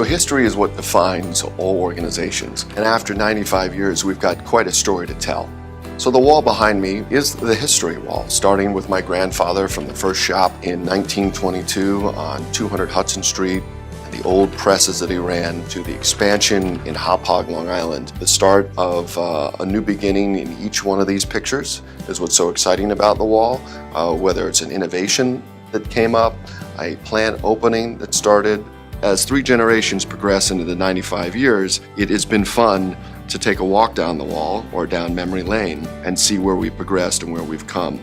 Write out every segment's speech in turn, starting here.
So history is what defines all organizations, and after 95 years, we've got quite a story to tell. So the wall behind me is the history wall, starting with my grandfather from the first shop in 1922 on 200 Hudson Street, the old presses that he ran, to the expansion in Hop Hog, Long Island. The start of a new beginning in each one of these pictures is what's so exciting about the wall, whether it's an innovation that came up, a plant opening that started. As 3 generations progress into the 95 years, it has been fun to take a walk down the wall or down memory lane and see where we've progressed and where we've come.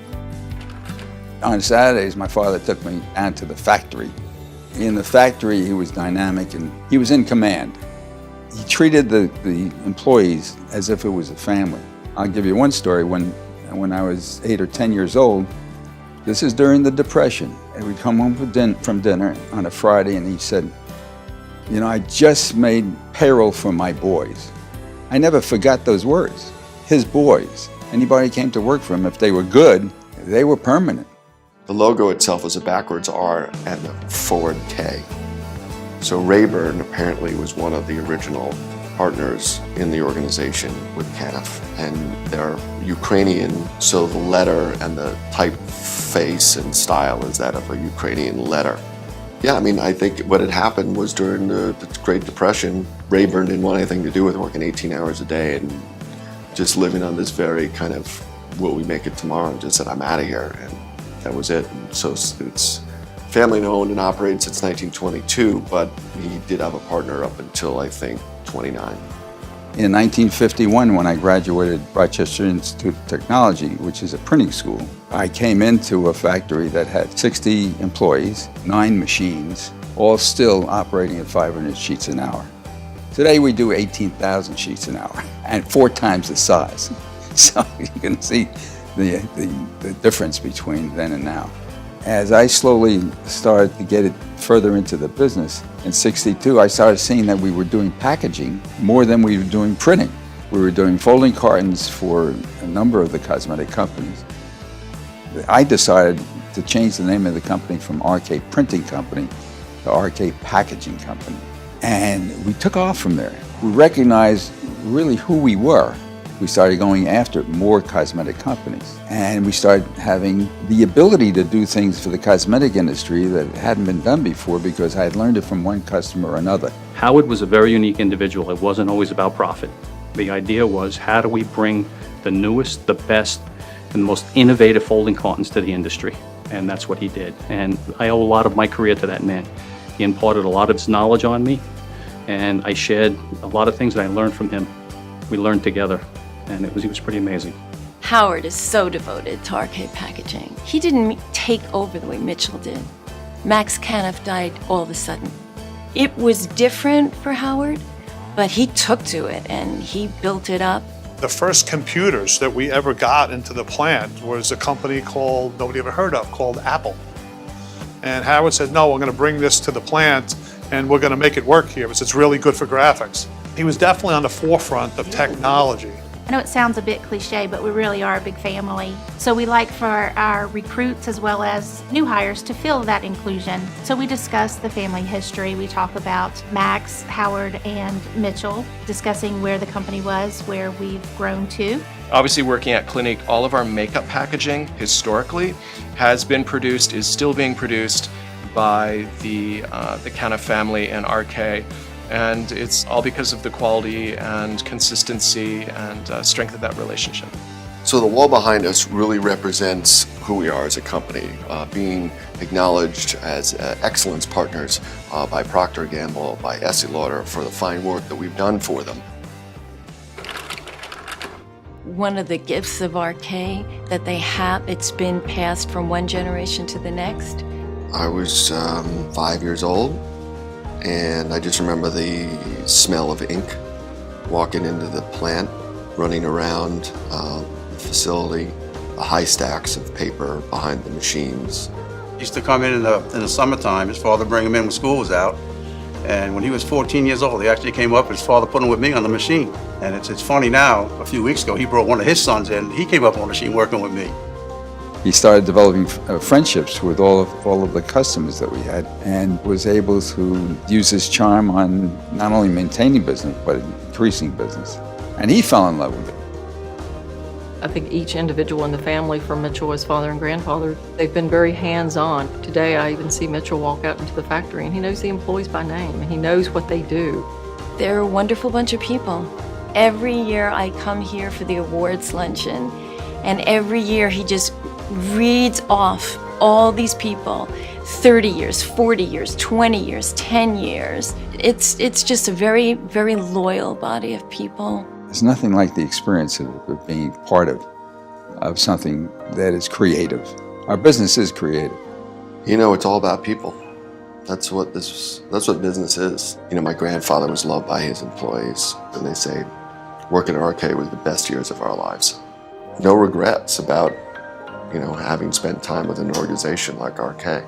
On Saturdays, my father took me down to the factory. In the factory, he was dynamic and he was in command. He treated the employees as if it was a family. I'll give you one story. When I was 8 or 10 years old, this is during the Depression, and we'd come home from dinner on a Friday, and he said, "You know, I just made payroll for my boys." I never forgot those words. His boys. Anybody came to work for him, if they were good, they were permanent. The logo itself is a backwards R and a forward K. So Rayburn apparently was one of the original partners in the organization with Kaneff, and they're Ukrainian, so the letter and the typeface and style is that of a Ukrainian letter. Yeah, I mean, I think what had happened was during the Great Depression, Rayburn didn't want anything to do with working 18 hours a day and just living on this very kind of, will we make it tomorrow, and just said, I'm out of here. And that was it. And so it's family owned and operated since 1922, but he did have a partner up until, I think, 29. In 1951, when I graduated Rochester Institute of Technology, which is a printing school, I came into a factory that had 60 employees, 9 machines, all still operating at 500 sheets an hour. Today we do 18,000 sheets an hour and 4 times the size. So you can see the difference between then and now. As I slowly started to get it further into the business, in '62 I started seeing that we were doing packaging more than we were doing printing. We were doing folding cartons for a number of the cosmetic companies. I decided to change the name of the company from Arkay Printing Company to Arkay Packaging Company. And we took off from there. We recognized really who we were. We started going after more cosmetic companies. And we started having the ability to do things for the cosmetic industry that hadn't been done before because I had learned it from one customer or another. Howard was a very unique individual. It wasn't always about profit. The idea was, how do we bring the newest, the best, and the most innovative folding cartons to the industry? And that's what he did. And I owe a lot of my career to that man. He imparted a lot of his knowledge on me, and I shared a lot of things that I learned from him. We learned together, and he was pretty amazing. Howard is so devoted to Arkay Packaging. He didn't take over the way Mitchell did. Max Kaneff died all of a sudden. It was different for Howard, but he took to it and he built it up. The first computers that we ever got into the plant was a company called, nobody ever heard of, called Apple. And Howard said, no, we're going to bring this to the plant and we're going to make it work here because it's really good for graphics. He was definitely on the forefront of technology. I know it sounds a bit cliche, but we really are a big family. So we like for our recruits as well as new hires to feel that inclusion. So we discuss the family history. We talk about Max, Howard, and Mitchell, discussing where the company was, where we've grown to. Obviously, working at Clinique, all of our makeup packaging historically has been produced, is still being produced by the Kaneff family and Arkay. And it's all because of the quality and consistency and strength of that relationship. So the wall behind us really represents who we are as a company, being acknowledged as excellence partners by Procter & Gamble, by Estée Lauder, for the fine work that we've done for them. One of the gifts of Arkay that they have, it's been passed from one generation to the next. I was 5 years old, and I just remember the smell of ink, walking into the plant, running around the facility, the high stacks of paper behind the machines. He used to come in the summertime. His father bring him in when school was out. And when he was 14 years old, he actually came up, his father put him with me on the machine. And it's funny now, a few weeks ago, he brought one of his sons in. He came up on the machine working with me. He started developing friendships with all of the customers that we had, and was able to use his charm on not only maintaining business, but increasing business. And he fell in love with it. I think each individual in the family, from Mitchell, his father and grandfather, they've been very hands-on. Today, I even see Mitchell walk out into the factory, and he knows the employees by name. He knows what they do. They're a wonderful bunch of people. Every year I come here for the awards luncheon, and every year he just reads off all these people, 30 years, 40 years, 20 years, 10 years. It's just a very, very loyal body of people. There's nothing like the experience of being part of something that is creative. Our business is creative. You know, it's all about people. That's what business is. You know, my grandfather was loved by his employees, and they say working at Arkay was the best years of our lives. No regrets about, you know, having spent time with an organization like Arkay.